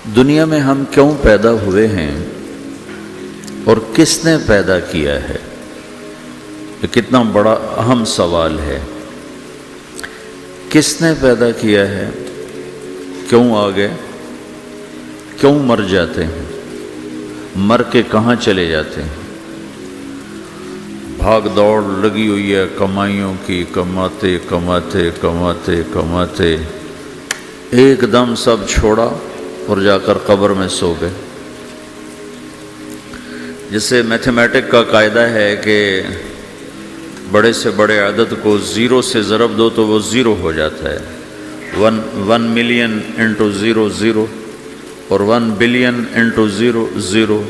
دنیا میں ہم کیوں پیدا ہوئے ہیں اور کس نے پیدا کیا ہے؟ یہ کتنا بڑا اہم سوال ہے۔ کس نے پیدا کیا ہے؟ کیوں آ گئے؟ کیوں مر جاتے ہیں؟ مر کے کہاں چلے جاتے ہیں؟ بھاگ دوڑ لگی ہوئی ہے کمائیوں کی، کماتے کماتے کماتے کماتے ایک دم سب چھوڑا اور جا کر قبر میں سو گئے۔ جیسے میتھمیٹک کا قاعدہ ہے کہ بڑے سے بڑے عدد کو زیرو سے ضرب دو تو وہ زیرو ہو جاتا ہے۔ 1 ملین انٹو زیرو زیرو، اور 1 بلین انٹو زیرو زیرو،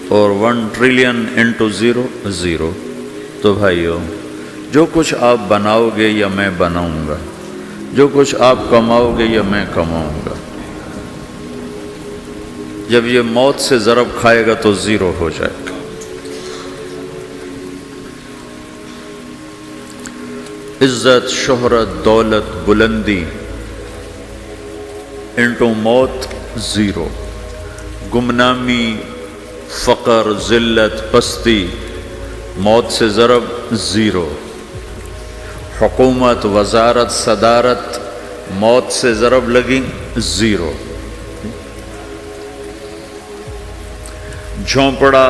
اور 1 ٹریلین انٹو زیرو زیرو۔ تو بھائیو، جو کچھ آپ بناؤ گے یا میں بناؤں گا، جو کچھ آپ کماؤ گے یا میں کماؤں گا، جب یہ موت سے ضرب کھائے گا تو زیرو ہو جائے گا۔ عزت، شہرت، دولت، بلندی انٹو موت زیرو، گمنامی، فقر، ذلت، پستی موت سے ضرب زیرو، حکومت، وزارت، صدارت موت سے ضرب لگی زیرو، جھونپڑا،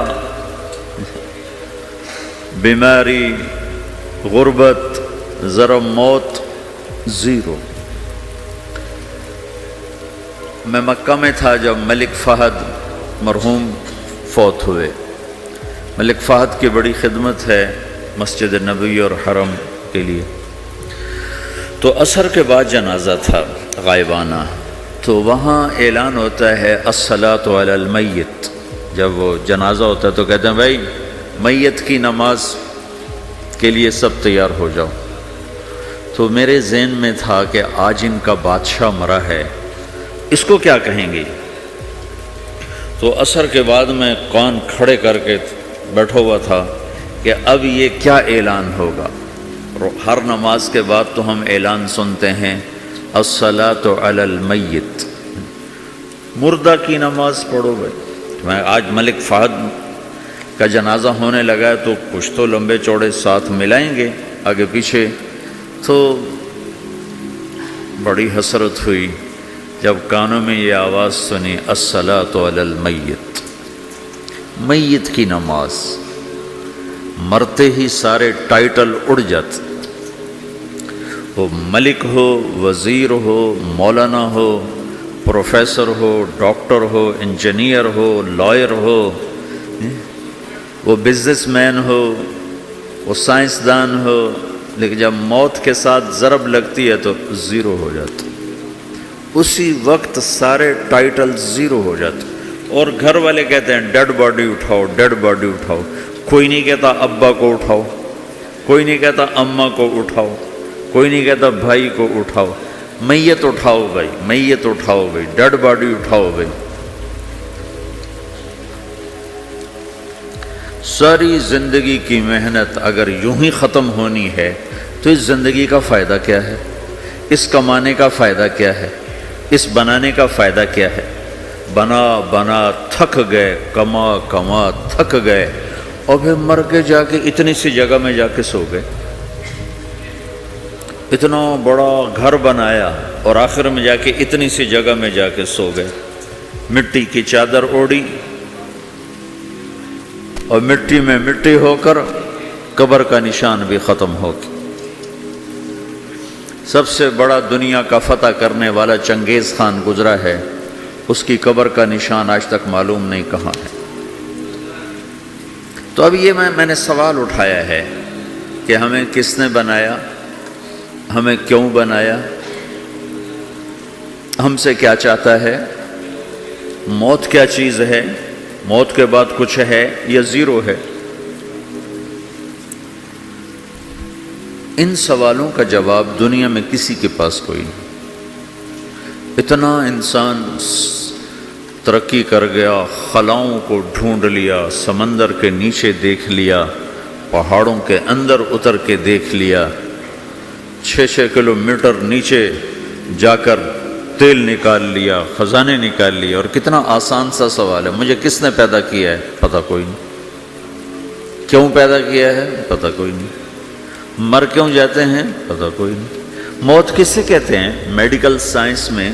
بیماری، غربت ضرب موت زیرو۔ میں مکہ میں تھا جب ملک فہد مرحوم فوت ہوئے۔ ملک فہد کی بڑی خدمت ہے مسجد نبوی اور حرم کے لیے۔ تو عصر کے بعد جنازہ تھا غائبانہ، تو وہاں اعلان ہوتا ہے الصلاۃ علی المیت۔ جب وہ جنازہ ہوتا ہے تو کہتے ہیں بھائی میت کی نماز کے لیے سب تیار ہو جاؤ۔ تو میرے ذہن میں تھا کہ آج ان کا بادشاہ مرا ہے، اس کو کیا کہیں گے؟ تو عصر کے بعد میں کان کھڑے کر کے بیٹھا ہوا تھا کہ اب یہ کیا اعلان ہوگا۔ ہر نماز کے بعد تو ہم اعلان سنتے ہیں الصلاۃ علی المیت، مردہ کی نماز پڑھو بھائی۔ میں آج ملک فہد کا جنازہ ہونے لگا ہے تو کچھ تو لمبے چوڑے ساتھ ملائیں گے آگے پیچھے۔ تو بڑی حسرت ہوئی جب کانوں میں یہ آواز سنی الصلاۃ علی المیت، میت کی نماز۔ مرتے ہی سارے ٹائٹل اڑ جاتے، وہ ملک ہو، وزیر ہو، مولانا ہو، پروفیسر ہو، ڈاکٹر ہو، انجینئر ہو، لائر ہو، وہ بزنس مین ہو، وہ سائنسدان ہو، لیکن جب موت کے ساتھ ضرب لگتی ہے تو زیرو ہو جاتا، اسی وقت سارے ٹائٹل زیرو ہو جاتے۔ اور گھر والے کہتے ہیں ڈیڈ باڈی اٹھاؤ، ڈیڈ باڈی اٹھاؤ۔ کوئی نہیں کہتا ابا کو اٹھاؤ، کوئی نہیں کہتا اماں کو اٹھاؤ، کوئی نہیں کہتا بھائی کو اٹھاؤ۔ میت اٹھاؤ بھائی، میت اٹھاؤ بھائی، ڈیڈ باڈی اٹھاؤ بھائی۔ ساری زندگی کی محنت اگر یوں ہی ختم ہونی ہے تو اس زندگی کا فائدہ کیا ہے؟ اس کمانے کا فائدہ کیا ہے؟ اس بنانے کا فائدہ کیا ہے؟ بنا بنا تھک گئے، کما کما تھک گئے، اور پھر مر کے جا کے اتنی سی جگہ میں جا کے سو گئے۔ اتنا بڑا گھر بنایا اور آخر میں جا کے اتنی سی جگہ میں جا کے سو گئے۔ مٹی کی چادر اوڑھی اور مٹی میں مٹی ہو کر قبر کا نشان بھی ختم ہو گیا۔ سب سے بڑا دنیا کا فتح کرنے والا چنگیز خان گزرا ہے، اس کی قبر کا نشان آج تک معلوم نہیں کہاں ہے۔ تو اب یہ میں نے سوال اٹھایا ہے کہ ہمیں کس نے بنایا، ہمیں کیوں بنایا، ہم سے کیا چاہتا ہے، موت کیا چیز ہے، موت کے بعد کچھ ہے یا زیرو ہے؟ ان سوالوں کا جواب دنیا میں کسی کے پاس کوئی نہیں۔ اتنا انسان ترقی کر گیا، خلاؤں کو ڈھونڈ لیا، سمندر کے نیچے دیکھ لیا، پہاڑوں کے اندر اتر کے دیکھ لیا، 6 کلومیٹر نیچے جا کر تیل نکال لیا، خزانے نکال لیے، اور کتنا آسان سا سوال ہے، مجھے کس نے پیدا کیا ہے؟ پتہ کوئی نہیں۔ کیوں پیدا کیا ہے؟ پتہ کوئی نہیں۔ مر کیوں جاتے ہیں؟ پتہ کوئی نہیں۔ موت کس سے کہتے ہیں؟ میڈیکل سائنس میں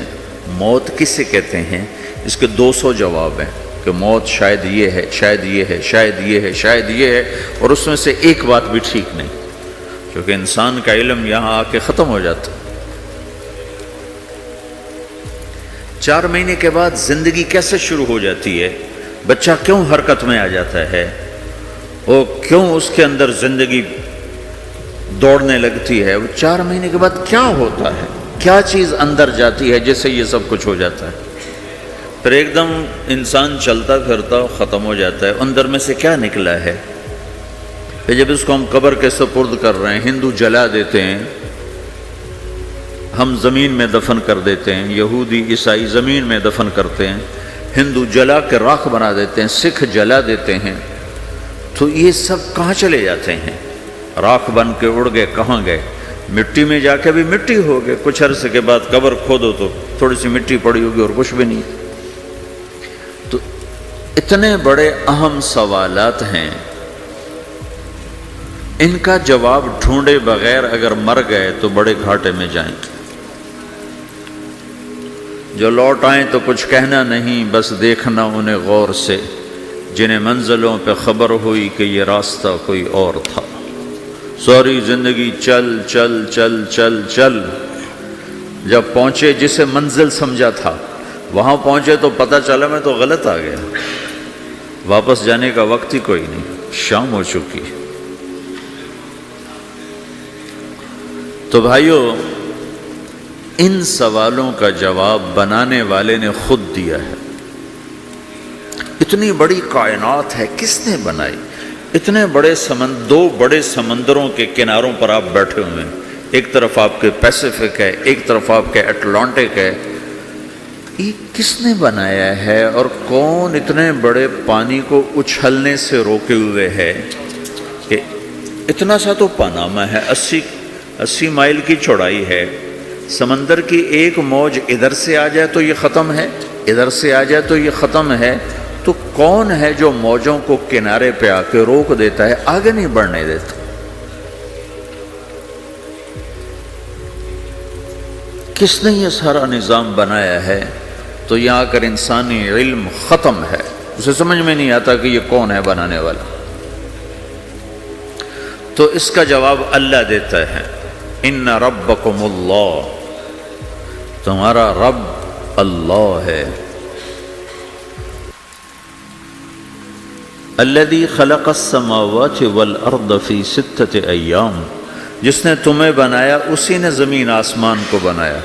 موت کس سے کہتے ہیں؟ اس کے 200 جواب ہیں کہ موت شاید یہ ہے، شاید یہ ہے، شاید یہ ہے، شاید یہ ہے، اور اس میں سے ایک بات بھی ٹھیک نہیں، کیونکہ انسان کا علم یہاں آ کے ختم ہو جاتا۔ 4 مہینے کے بعد زندگی کیسے شروع ہو جاتی ہے؟ بچہ کیوں حرکت میں آ جاتا ہے؟ وہ کیوں اس کے اندر زندگی دوڑنے لگتی ہے؟ وہ 4 مہینے کے بعد کیا ہوتا ہے؟ کیا چیز اندر جاتی ہے جس سے یہ سب کچھ ہو جاتا ہے؟ پھر ایک دم انسان چلتا پھرتا ختم ہو جاتا ہے، اندر میں سے کیا نکلا ہے؟ پھر جب اس کو ہم قبر کے سپرد کر رہے ہیں، ہندو جلا دیتے ہیں، ہم زمین میں دفن کر دیتے ہیں، یہودی عیسائی زمین میں دفن کرتے ہیں، ہندو جلا کے راکھ بنا دیتے ہیں، سکھ جلا دیتے ہیں، تو یہ سب کہاں چلے جاتے ہیں؟ راکھ بن کے اڑ گئے، کہاں گئے؟ مٹی میں جا کے بھی مٹی ہو گئے، کچھ عرصے کے بعد قبر کھودو تو تھوڑی سی مٹی پڑی ہوگی اور کچھ بھی نہیں۔ تو اتنے بڑے اہم سوالات ہیں، ان کا جواب ڈھونڈے بغیر اگر مر گئے تو بڑے گھاٹے میں جائیں گے۔ جو لوٹ آئیں تو کچھ کہنا نہیں، بس دیکھنا انہیں غور سے، جنہیں منزلوں پہ خبر ہوئی کہ یہ راستہ کوئی اور تھا۔ ساری زندگی چل چل چل چل چل، جب پہنچے جسے منزل سمجھا تھا وہاں پہنچے تو پتہ چلا میں تو غلط آ گیا، واپس جانے کا وقت ہی کوئی نہیں، شام ہو چکی۔ تو بھائیو، ان سوالوں کا جواب بنانے والے نے خود دیا ہے۔ اتنی بڑی کائنات ہے، کس نے بنائی؟ اتنے بڑے دو بڑے سمندروں کے کناروں پر آپ بیٹھے ہوئے ہیں، ایک طرف آپ کے پیسیفک ہے، ایک طرف آپ کے اٹلانٹک ہے، یہ کس نے بنایا ہے؟ اور کون اتنے بڑے پانی کو اچھلنے سے روکے ہوئے ہے کہ اتنا سا تو پاناما ہے، 80 مائل کی چوڑائی ہے، سمندر کی ایک موج ادھر سے آ جائے تو یہ ختم ہے، ادھر سے آ جائے تو یہ ختم ہے، تو کون ہے جو موجوں کو کنارے پہ آ کے روک دیتا ہے، آگے نہیں بڑھنے دیتا؟ کس نے یہ سارا نظام بنایا ہے؟ تو یہاں آ کر انسانی علم ختم ہے، اسے سمجھ میں نہیں آتا کہ یہ کون ہے بنانے والا۔ تو اس کا جواب اللہ دیتا ہے، ان ربکم اللہ، تمہارا رب اللہ ہے، الذی خلق السماوات والارض فی 6 ایام، جس نے تمہیں بنایا اسی نے زمین آسمان کو بنایا،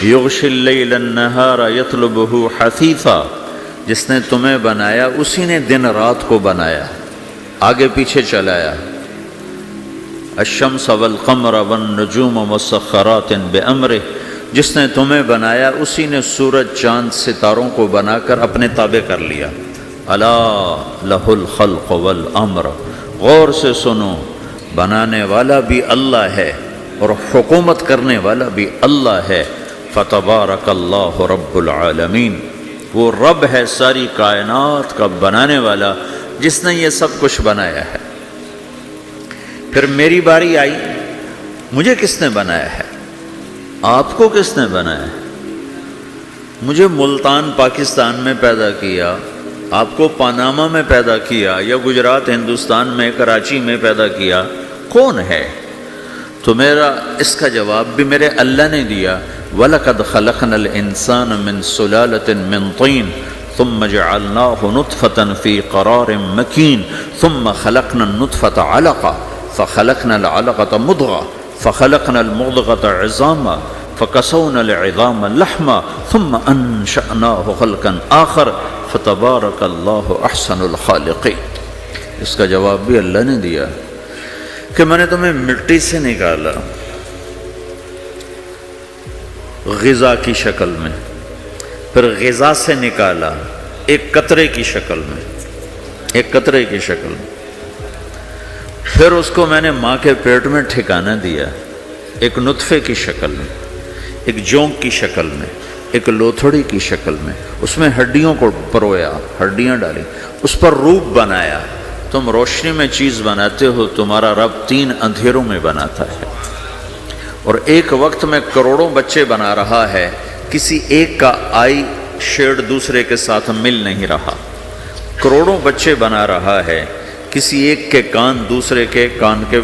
یغشی اللیل النہار یطلبہ حثیثا، جس نے تمہیں بنایا اسی نے دن رات کو بنایا، آگے پیچھے چلایا، الشمس والقمر والنجوم مسخرات بامرہ، جس نے تمہیں بنایا اسی نے سورج چاند ستاروں کو بنا کر اپنے تابع کر لیا، الا لہ الخلق والامر، غور سے سنو، بنانے والا بھی اللہ ہے اور حکومت کرنے والا بھی اللہ ہے، فتبارک اللہ رب العالمین، وہ رب ہے ساری کائنات کا بنانے والا جس نے یہ سب کچھ بنایا ہے۔ پھر میری باری آئی، مجھے کس نے بنایا ہے؟ آپ کو کس نے بنایا ہے؟ مجھے ملتان پاکستان میں پیدا کیا، آپ کو پاناما میں پیدا کیا، یا گجرات ہندوستان میں کراچی میں پیدا کیا، کون ہے؟ تو میرا اس کا جواب بھی میرے اللہ نے دیا، وَلَقَدْ خَلَقْنَا الْإِنسَانَ مِنْ سُلَالَةٍ مِّن طِينٍ ثُمَّ جَعَلْنَاهُ نُطْفَةً فِي قَرَارٍ مَّكِينٍ ثُمَّ خَلَقْنَا النُّطْفَةَ عَلَقَةً فخلقنا العلقة مضغة فخلقنا المضغة عظاما فكسونا العظام لحما ثم أنشأناه خلقا آخر فتبارك الله أحسن الخالقين۔ اس کا جواب بھی اللہ نے دیا کہ میں نے تمہیں مٹی سے نکالا غذا کی شکل میں، پھر غذا سے نکالا ایک قطرے کی شکل میں، ایک قطرے کی شکل میں، پھر اس کو میں نے ماں کے پیٹ میں ٹھکانہ دیا ایک نطفے کی شکل میں، ایک جونک کی شکل میں، ایک لوتھڑی کی شکل میں، اس میں ہڈیوں کو پرویا، ہڈیاں ڈالی، اس پر روپ بنایا۔ تم روشنی میں چیز بناتے ہو، تمہارا رب 3 اندھیروں میں بناتا ہے، اور ایک وقت میں کروڑوں بچے بنا رہا ہے، کسی ایک کا آئی شیڈ دوسرے کے ساتھ مل نہیں رہا، کروڑوں بچے بنا رہا ہے، کسی ایک کے کان دوسرے کے کان کے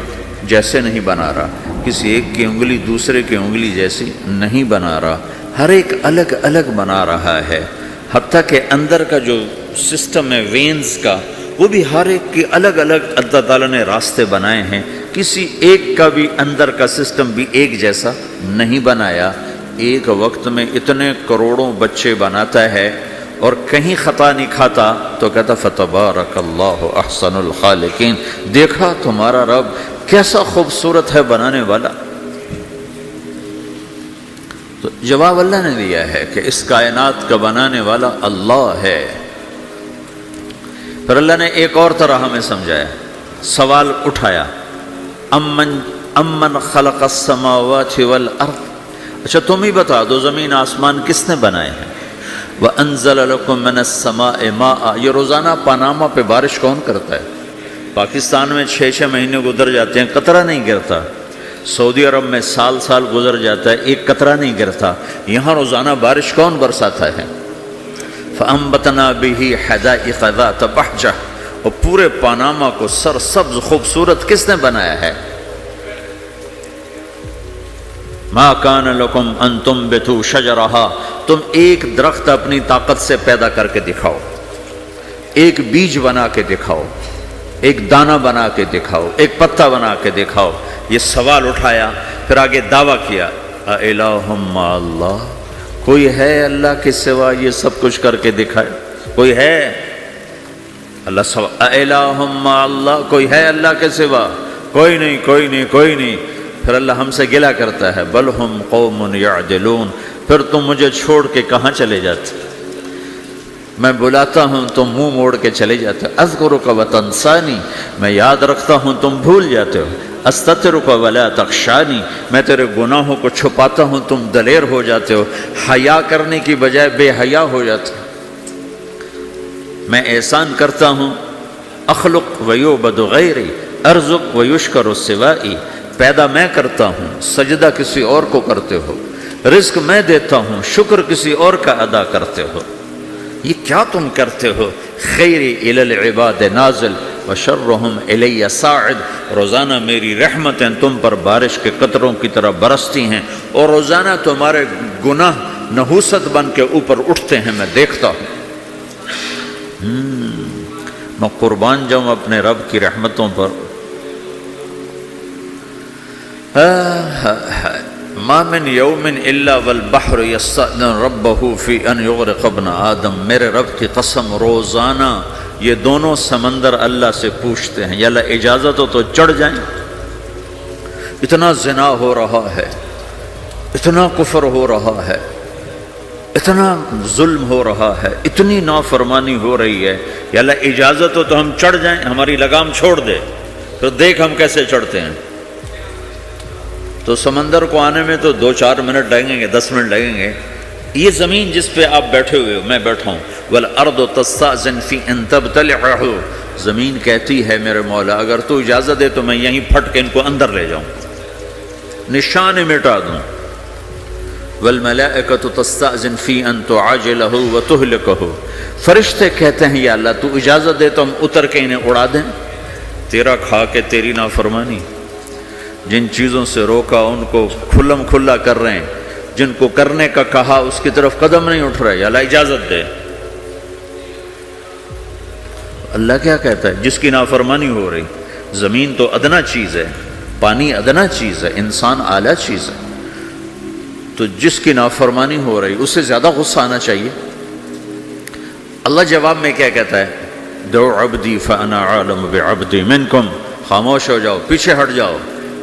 جیسے نہیں بنا رہا، کسی ایک کی انگلی دوسرے کی انگلی جیسی نہیں بنا رہا، ہر ایک الگ الگ بنا رہا ہے، حتیٰ کہ اندر کا جو سسٹم ہے وینز کا، وہ بھی ہر ایک کی الگ الگ اللہ تعالیٰ نے راستے بنائے ہیں، کسی ایک کا بھی اندر کا سسٹم بھی ایک جیسا نہیں بنایا۔ ایک وقت میں اتنے کروڑوں بچے بناتا ہے اور کہیں خطا نہیں کھاتا، تو کہتا فتبارک اللہ احسن الخالقین، دیکھا تمہارا رب کیسا خوبصورت ہے بنانے والا۔ تو جواب اللہ نے دیا ہے کہ اس کائنات کا بنانے والا اللہ ہے۔ پھر اللہ نے ایک اور طرح ہمیں سمجھایا، سوال اٹھایا، امن خلق السماوات والارض، اچھا تم ہی بتا دو زمین آسمان کس نے بنائے ہیں؟ وَأَنزَلَ لَكُم مِّنَ السَّمَاءِ مَاءً، یہ روزانہ پاناما پہ بارش کون کرتا ہے؟ پاکستان میں 6 مہینے گزر جاتے ہیں، قطرہ نہیں گرتا، سعودی عرب میں سال گزر جاتا ہے، ایک قطرہ نہیں گرتا، یہاں روزانہ بارش کون برساتا ہے؟ فَأَنبَتْنَا بِهِ حَدَائِقَ ذَاتَ بَهْجَةٍ، اور پورے پاناما کو سرسبز خوبصورت کس نے بنایا ہے؟ مَا كَانَ لَكُمْ أَن تُنبِتُوا شَجَرَهَا، تم ایک درخت اپنی طاقت سے پیدا کر کے دکھاؤ، ایک بیج بنا کے دکھاؤ، ایک دانہ بنا کے دکھاؤ، ایک پتا بنا کے دکھاؤ۔ یہ سوال اٹھایا، پھر آگے دعویٰ کیا، اَإِلَٰهٌ مَّعَ اللَّهِ، کوئی ہے اللہ کے سوا یہ سب کچھ کر کے دکھائے؟ کوئی ہے؟ اللہ سوال، اَإِلَٰهٌ مَّعَ اللَّهِ، کوئی ہے اللہ کے سوا؟ کوئی نہیں، کوئی نہیں، کوئی نہیں۔ پھر اللہ ہم سے گلہ کرتا ہے، بل ہم قوم یعدلون، پھر تم مجھے چھوڑ کے کہاں چلے جاتے؟ میں بلاتا ہوں تم منہ موڑ کے چلے جاتے ہو، اذکرک وتنسانی، میں یاد رکھتا ہوں تم بھول جاتے ہو، استترک ولا تخشانی، میں تیرے گناہوں کو چھپاتا ہوں تم دلیر ہو جاتے ہو، حیا کرنے کی بجائے بے حیا ہو جاتے ہو۔ میں احسان کرتا ہوں، اخلق ویعبد غیری، ارزق ویشکر سوائی، پیدا میں کرتا ہوں، سجدہ کسی اور کو کرتے ہو، رزق میں دیتا ہوں، شکر کسی اور کا ادا کرتے ہو، یہ کیا تم کرتے ہو؟ خیری الی العباد نازل وشرہم الی صاعد، روزانہ میری رحمتیں تم پر بارش کے قطروں کی طرح برستی ہیں، اور روزانہ تمہارے گناہ نحوست بن کے اوپر اٹھتے ہیں، میں دیکھتا ہوں۔ میں قربان جاؤں اپنے رب کی رحمتوں پر۔ ما من یوم الا والبحر یستأذن ربہ فی ان یغرق ابن آدم، میرے رب کی قسم روزانہ یہ دونوں سمندر اللہ سے پوچھتے ہیں، یا اللہ اجازت ہو تو چڑھ جائیں، اتنا زنا ہو رہا ہے، اتنا کفر ہو رہا ہے، اتنا ظلم ہو رہا ہے، اتنی نافرمانی ہو رہی ہے، یا اللہ اجازت ہو تو ہم چڑھ جائیں، ہماری لگام چھوڑ دے، تو دیکھ ہم کیسے چڑھتے ہیں۔ تو سمندر کو آنے میں تو 2-4 منٹ لگیں گے، 10 منٹ لگیں گے۔ یہ زمین جس پہ آپ بیٹھے ہوئے ہو، میں بیٹھا ہوں، وَالْأَرْضُ تَسْتَأْذِنُ فِي أَن تَبْتَلِعَهُ، زمین کہتی ہے میرے مولا اگر تو اجازت دے تو میں یہیں پھٹ کے ان کو اندر لے جاؤں، نشان مٹا دوں۔ وَالْمَلَائِكَةُ تَسْتَأْذِنُ فِي أَن تُعَاجِلَهُ وَتُهْلِكَهُ، فرشتے کہتے ہیں یا اللہ تو اجازت دے تو ہم اتر کے انہیں اڑا دیں، تیرا کھا کے تیری نافرمانی، جن چیزوں سے روکا ان کو کھلم کھلا کر رہے ہیں، جن کو کرنے کا کہا اس کی طرف قدم نہیں اٹھ رہے، یا اللہ اجازت دے۔ اللہ کیا کہتا ہے؟ جس کی نافرمانی ہو رہی، زمین تو ادنا چیز ہے، پانی ادنا چیز ہے، انسان اعلیٰ چیز ہے، تو جس کی نافرمانی ہو رہی اس سے زیادہ غصہ آنا چاہیے۔ اللہ جواب میں کیا کہتا ہے؟ دعو عبدی فانا عالم بعبدی منکم، خاموش ہو جاؤ، پیچھے ہٹ جاؤ،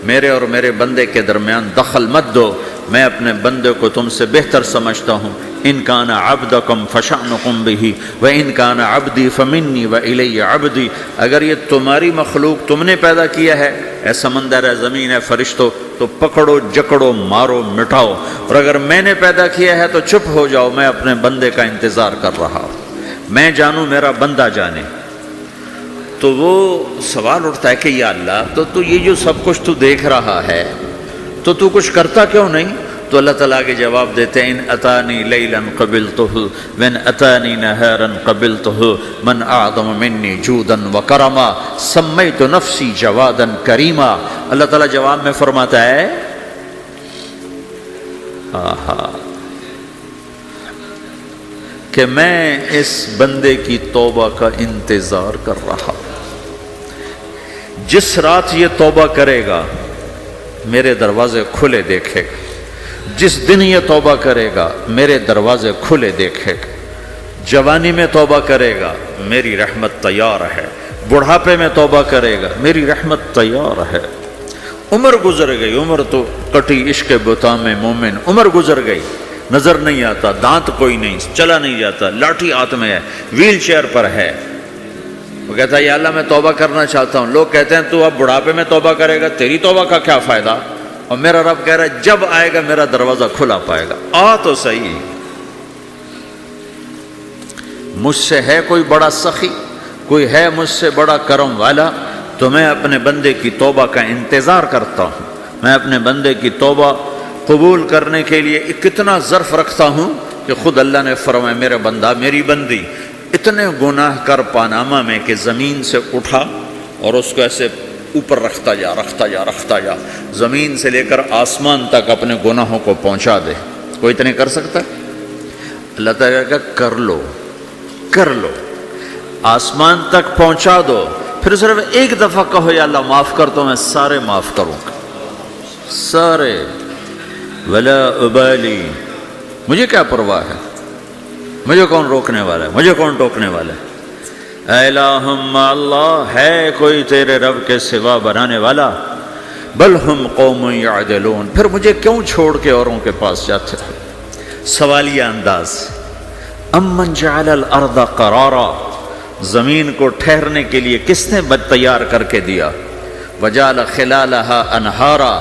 میرے اور میرے بندے کے درمیان دخل مت دو، میں اپنے بندے کو تم سے بہتر سمجھتا ہوں۔ ان کان عبدکم فشأنکم بہ وان کان عبدی فمنی والی عبدی، اگر یہ تمہاری مخلوق تم نے پیدا کیا ہے، اے سمندر ہے، زمین ہے، فرشتوں، تو پکڑو جکڑو مارو مٹاؤ، اور اگر میں نے پیدا کیا ہے تو چپ ہو جاؤ، میں اپنے بندے کا انتظار کر رہا ہوں، میں جانوں میرا بندہ جانے۔ تو وہ سوال اٹھتا ہے کہ یا اللہ، تو یہ جو سب کچھ تو دیکھ رہا ہے تو کچھ کرتا کیوں نہیں؟ تو اللہ تعالیٰ کے جواب دیتے ہیں ان اتانی لیلا قبلتہ وان اتانی نہارا قبلتہ من اعظم منی جودا وکرما سمیت نفسی جوادا کریما۔ اللہ تعالیٰ جواب میں فرماتا ہے کہ میں اس بندے کی توبہ کا انتظار کر رہا ہوں، جس رات یہ توبہ کرے گا میرے دروازے کھلے دیکھے گا، جس دن یہ توبہ کرے گا میرے دروازے کھلے دیکھے گا، جوانی میں توبہ کرے گا میری رحمت تیار ہے، بڑھاپے میں توبہ کرے گا میری رحمت تیار ہے۔ عمر گزر گئی، عمر تو کٹی عشق بتا میں مومن، عمر گزر گئی، نظر نہیں آتا، دانت کوئی نہیں، چلا نہیں جاتا، لاٹھی ہاتھ میں ہے، ویل چیئر پر ہے۔ وہ کہتا ہے یا اللہ میں توبہ کرنا چاہتا ہوں۔ لوگ کہتے ہیں تو اب بڑھاپے میں توبہ کرے گا، تیری توبہ کا کیا فائدہ؟ اور میرا رب کہہ رہا ہے جب آئے گا میرا دروازہ کھلا پائے گا، آ تو صحیح۔ مجھ سے ہے کوئی بڑا سخی، کوئی ہے مجھ سے بڑا کرم والا، تو میں اپنے بندے کی توبہ کا انتظار کرتا ہوں، میں اپنے بندے کی توبہ قبول کرنے کے لیے کتنا ظرف رکھتا ہوں کہ خود اللہ نے فرمایا میرا بندہ میری بندی اتنے گناہ کر پاناما میں کہ زمین سے اٹھا اور اس کو ایسے اوپر رکھتا جا، زمین سے لے کر آسمان تک اپنے گناہوں کو پہنچا دے۔ کوئی اتنے کر سکتا ہے؟ اللہ تعالیٰ کا کر لو، آسمان تک پہنچا دو، پھر صرف ایک دفعہ کہو یا اللہ معاف کر تو میں سارے معاف کروں گا، سارے، ولا ابالی، مجھے کیا پرواہ ہے، مجھے کون روکنے والا ہے، مجھے کون ٹوکنے والا ہے۔ اے الہم اللہ، ہے کوئی تیرے رب کے سوا بنانے والا؟ بل ہم قوم یعدلون، پھر مجھے کیوں چھوڑ کے اوروں کے پاس جاتے ہیں؟ سوالیہ انداز۔ امن جعل الارض قرارا، زمین کو ٹھہرنے کے لیے کس نے تیار کر کے دیا؟ وجعل خلالها انہارا،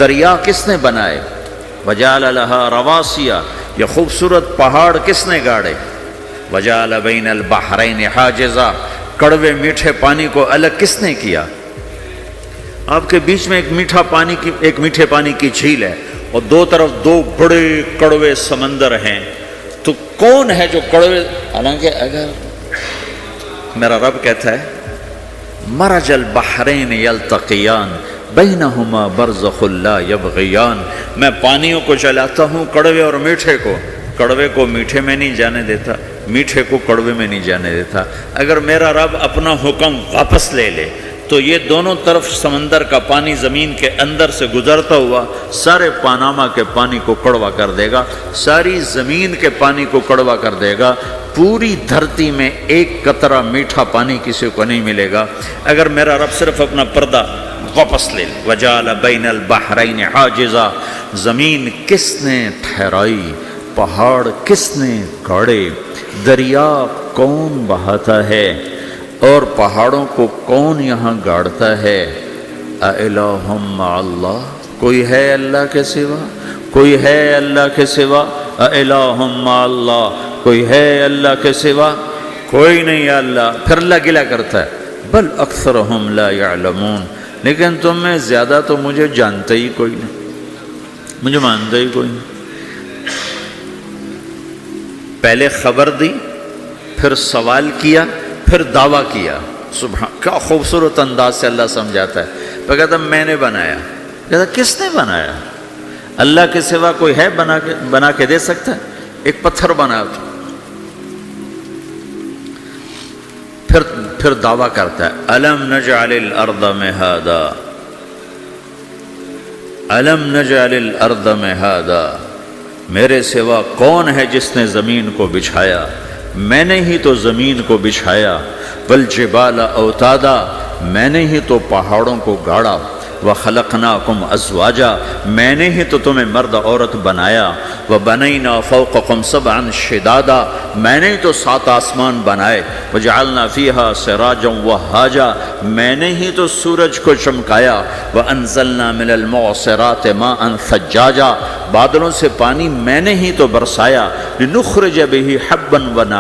دریا کس نے بنائے؟ وجعل لها رواسیا، یہ خوبصورت پہاڑ کس نے گاڑے؟ وجعل بین البحرین حاجزا، کڑوے میٹھے پانی کو الگ کس نے کیا؟ آپ کے بیچ میں ایک میٹھے پانی کی جھیل ہے اور دو طرف دو بڑے کڑوے سمندر ہیں، تو کون ہے جو کڑوے؟ حالانکہ اگر میرا رب کہتا ہے مرج البحرین یلتقیان بینہما برزخ لا یبغیان، میں پانیوں کو چلاتا ہوں، کڑوے اور میٹھے کو، کڑوے کو میٹھے میں نہیں جانے دیتا، میٹھے کو کڑوے میں نہیں جانے دیتا۔ اگر میرا رب اپنا حکم واپس لے لے تو یہ دونوں طرف سمندر کا پانی زمین کے اندر سے گزرتا ہوا سارے پاناما کے پانی کو کڑوا کر دے گا، ساری زمین کے پانی کو کڑوا کر دے گا، پوری دھرتی میں ایک قطرہ میٹھا پانی کسی کو نہیں ملے گا اگر میرا رب صرف اپنا پردہ واپس لے لے۔ وجعل بین البحرین حاجزا، زمین کس نے ٹھہرائی، پہاڑ کس نے گاڑے، دریا کون بہاتا ہے اور پہاڑوں کو کون یہاں گاڑتا ہے؟ اِلٰہٌ مع اللہ، کوئی ہے اللہ کے سوا؟ کوئی ہے اللہ کے سوا؟ اِلٰہٌ مع اللہ، کوئی ہے اللہ کے سوا؟ کوئی نہیں ہے اللہ۔ پھر اللہ گلہ کرتا ہے بل اکثرہم لا یعلمون، لیکن تم میں زیادہ تو مجھے جانتے ہی کوئی نہیں، مجھے مانتے ہی کوئی نہیں۔ پہلے خبر دی، پھر سوال کیا، پھر دعویٰ کیا۔ سبحان، کیا خوبصورت انداز سے اللہ سمجھاتا ہے۔ پھر کہتا میں نے بنایا، کہتا کس نے بنایا؟ اللہ کے سوا کوئی ہے بنا کے دے سکتا ہے؟ ایک پتھر بنا تو پھر دعویٰ کرتا ہے الم نجعل الارض مہادا، الم نجعل الارض مہادا، میرے سوا کون ہے جس نے زمین کو بچھایا؟ میں نے ہی تو زمین کو بچھایا۔ والجبال اوتادا، میں نے ہی تو پہاڑوں کو گاڑا۔ وَخَلَقْنَاكُمْ أَزْوَاجًا، میں نے ہی تو تمہیں مرد عورت بنایا، وَبَنَيْنَا فَوْقَكُمْ سَبْعًا شِدَادًا، میں نے ہی تو 7 آسمان بنائے، وَجَعَلْنَا فِيهَا سِرَاجًا وَهَّاجًا، میں نے ہی تو سورج کو چمکایا، وَأَنزَلْنَا مِنَ الْمُعْصِرَاتِ مَاءً ثَجَّاجًا، بادلوں سے پانی میں نے ہی تو برسایا، لِنُخْرِجَ بِهِ حَبًّا وَنَبَاتًا،